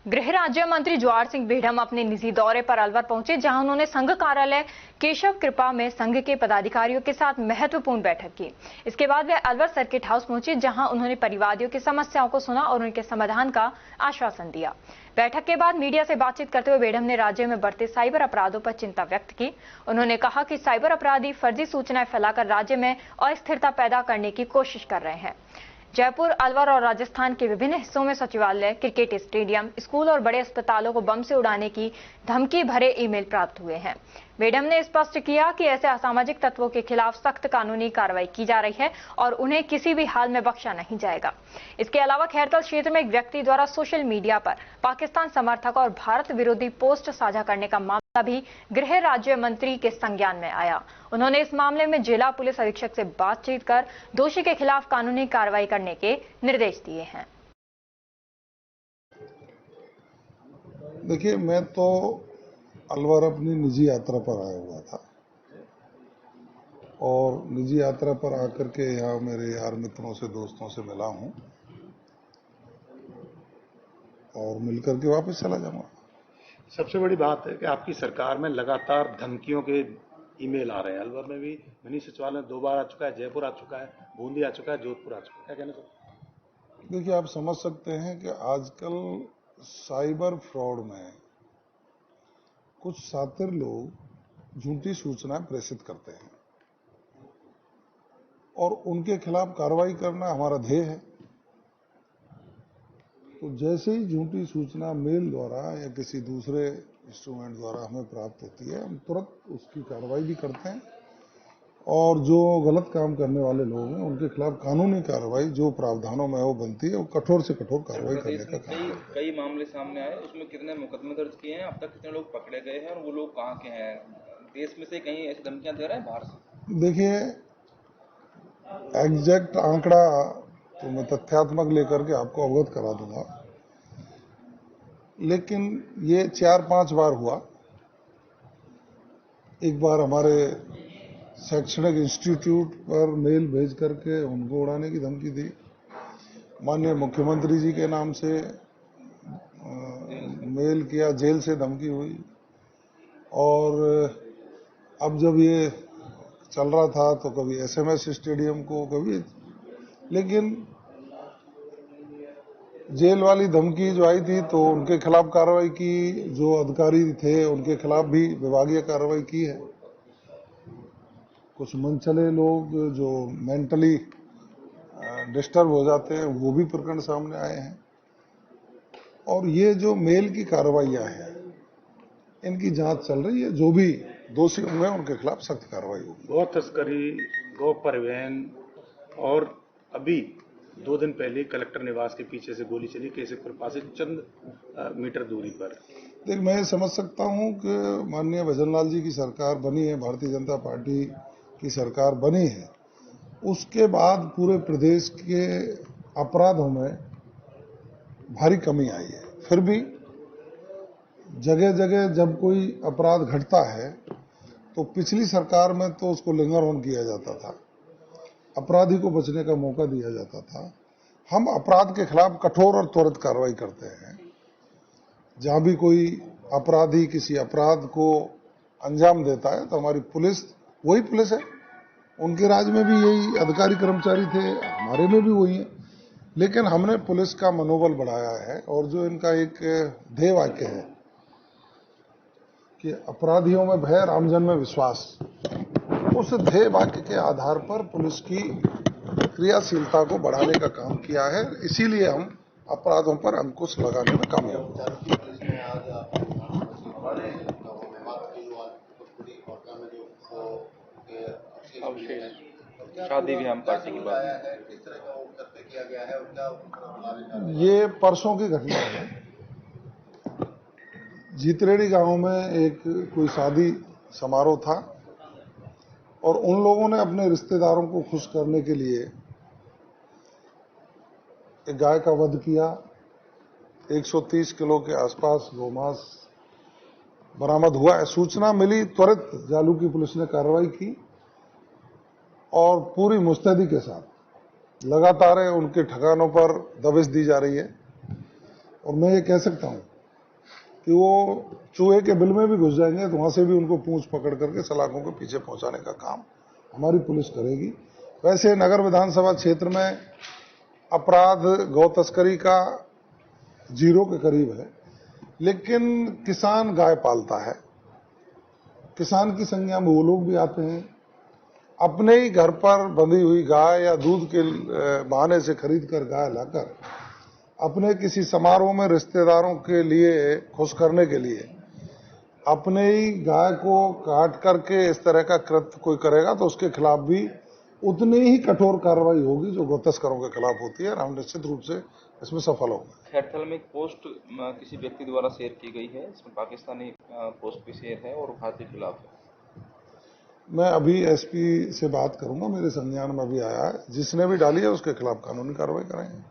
गृह राज्य मंत्री जवाहर सिंह बेढम अपने निजी दौरे पर अलवर पहुंचे, जहां उन्होंने संघ कार्यालय केशव कृपा में संघ के पदाधिकारियों के साथ महत्वपूर्ण बैठक की। इसके बाद वे अलवर सर्किट हाउस पहुंचे, जहां उन्होंने परिवादियों की समस्याओं को सुना और उनके समाधान का आश्वासन दिया। बैठक के बाद मीडिया से बातचीत करते हुए बेढम ने राज्य में बढ़ते साइबर अपराधों पर चिंता व्यक्त की। उन्होंने कहा कि साइबर अपराधी फर्जी सूचनाएं फैलाकर राज्य में अस्थिरता पैदा करने की कोशिश कर रहे हैं। जयपुर, अलवर और राजस्थान के विभिन्न हिस्सों में सचिवालय, क्रिकेट स्टेडियम, स्कूल और बड़े अस्पतालों को बम से उड़ाने की धमकी भरे ईमेल प्राप्त हुए हैं। बेढम ने स्पष्ट किया कि ऐसे असामाजिक तत्वों के खिलाफ सख्त कानूनी कार्रवाई की जा रही है और उन्हें किसी भी हाल में बख्शा नहीं जाएगा। इसके अलावा खैरतल क्षेत्र में एक व्यक्ति द्वारा सोशल मीडिया पर पाकिस्तान समर्थक और भारत विरोधी पोस्ट साझा करने का मामला भी गृह राज्य मंत्री के संज्ञान में आया। उन्होंने इस मामले में जिला पुलिस अधीक्षक से बातचीत कर दोषी के खिलाफ कानूनी कार्रवाई करने के निर्देश दिए हैं। देखिए, मैं तो अलवर अपनी निजी यात्रा पर आया हुआ था और निजी यात्रा पर आकर के यहाँ मेरे यार मित्रों से, दोस्तों से मिला हूँ और मिलकर के वापस चला जाऊंगा। सबसे बड़ी बात है कि आपकी सरकार में लगातार धमकियों के ईमेल आ रहे हैं। अलवर में भी मिनी सचिवालय 2 बार आ चुका है, जयपुर आ चुका है, बूंदी आ चुका है, जोधपुर आ चुका है। क्या कहना चाहिए? देखिए, आप समझ सकते हैं कि आजकल साइबर फ्रॉड में कुछ शातिर लोग झूठी सूचनाएं प्रेषित करते हैं और उनके खिलाफ कार्रवाई करना हमारा ध्येय है। तो जैसे ही झूठी सूचना मेल द्वारा या किसी दूसरे इंस्ट्रूमेंट द्वारा हमें प्राप्त होती है, हम तुरंत उसकी कार्रवाई भी करते हैं और जो गलत काम करने वाले लोग हैं उनके खिलाफ कानूनी कार्रवाई जो प्रावधानों में वो बनती है, वो कठोर से कठोर कार्रवाई करने का काम करते हैं। कई मामले सामने आए, उसमें कितने मुकदमे दर्ज किए हैं, अब तक कितने लोग पकड़े गए हैं और वो लोग कहाँ के हैं? देश में से कहीं ऐसी धमकियां दे रहे हैं बाहर से? देखिए, एग्जैक्ट आंकड़ा तो मैं तथ्यात्मक लेकर के आपको अवगत करा दूंगा, लेकिन ये 4-5 बार हुआ। एक बार हमारे शैक्षणिक इंस्टीट्यूट पर मेल भेज करके उनको उड़ाने की धमकी दी। माननीय मुख्यमंत्री जी के नाम से मेल किया, जेल से धमकी हुई। और अब जब ये चल रहा था तो कभी एसएमएस स्टेडियम को, कभी, लेकिन जेल वाली धमकी जो आई थी तो उनके खिलाफ कार्रवाई की, जो अधिकारी थे उनके खिलाफ भी विभागीय कार्रवाई की है। कुछ मनचले लोग जो मेंटली डिस्टर्ब हो जाते हैं वो भी प्रकरण सामने आए हैं और ये जो मेल की कार्रवाइयां हैं इनकी जांच चल रही है। जो भी दोषी होंगे उनके खिलाफ सख्त कार्रवाई होगी। गौ तस्करी, गौ परिवहन और अभी 2 दिन पहले कलेक्टर निवास के पीछे से गोली चली केशवपुर पास से चंद मीटर दूरी पर। देख, मैं समझ सकता हूं कि माननीय भजनलाल जी की सरकार बनी है, भारतीय जनता पार्टी की सरकार बनी है, उसके बाद पूरे प्रदेश के अपराधों में भारी कमी आई है। फिर भी जगह जगह जब कोई अपराध घटता है तो पिछली सरकार में तो उसको लिंगर ऑन किया जाता था, अपराधी को बचने का मौका दिया जाता था। हम अपराध के खिलाफ कठोर और त्वरित कार्रवाई करते हैं। जहां भी कोई अपराधी किसी अपराध को अंजाम देता है तो हमारी पुलिस वही पुलिस है। उनके राज्य में भी यही अधिकारी कर्मचारी थे, हमारे में भी वही है, लेकिन हमने पुलिस का मनोबल बढ़ाया है। और जो इनका एक ध्येय वाक्य है कि अपराधियों में भय, रामजन में विश्वास, उस ध्येय वाक्य के आधार पर पुलिस की क्रियाशीलता को बढ़ाने का काम किया है। इसीलिए हम अपराधों पर अंकुश लगाने में कामयाब हुए। शादी भी हम पार्टी की बात, ये परसों की घटना है। जीतरेड़ी गांव में एक कोई शादी समारोह था और उन लोगों ने अपने रिश्तेदारों को खुश करने के लिए एक गाय का वध किया। 130 किलो के आसपास गोमांस बरामद हुआ है। सूचना मिली, त्वरित जालू की पुलिस ने कार्रवाई की और पूरी मुस्तैदी के साथ लगातार उनके ठिकानों पर दबिश दी जा रही है। और मैं ये कह सकता हूं कि वो चूहे के बिल में भी घुस जाएंगे तो वहां से भी उनको पूंछ पकड़ करके सलाखों के पीछे पहुंचाने का काम हमारी पुलिस करेगी। वैसे नगर विधानसभा क्षेत्र में अपराध गौ तस्करी का 0 के करीब है, लेकिन किसान गाय पालता है। किसान की संज्ञा में वो लोग भी आते हैं, अपने ही घर पर बंधी हुई गाय या दूध के बहाने से खरीद कर गाय लाकर अपने किसी समारोह में रिश्तेदारों के लिए खुश करने के लिए अपने ही गाय को काट करके इस तरह का कृत्य कोई करेगा तो उसके खिलाफ भी उतनी ही कठोर कार्रवाई होगी जो गौ तस्करों के खिलाफ होती है, और हम निश्चित रूप से इसमें सफल होंगे। खैरथल में एक पोस्ट किसी व्यक्ति द्वारा शेयर की गई है, इसमें पाकिस्तानी पोस्ट भी शेयर है और भारत के खिलाफ है। मैं अभी एसपी से बात करूंगा, मेरे संज्ञान में अभी आया है, जिसने भी डाली है उसके खिलाफ कानूनी कार्रवाई करेंगे।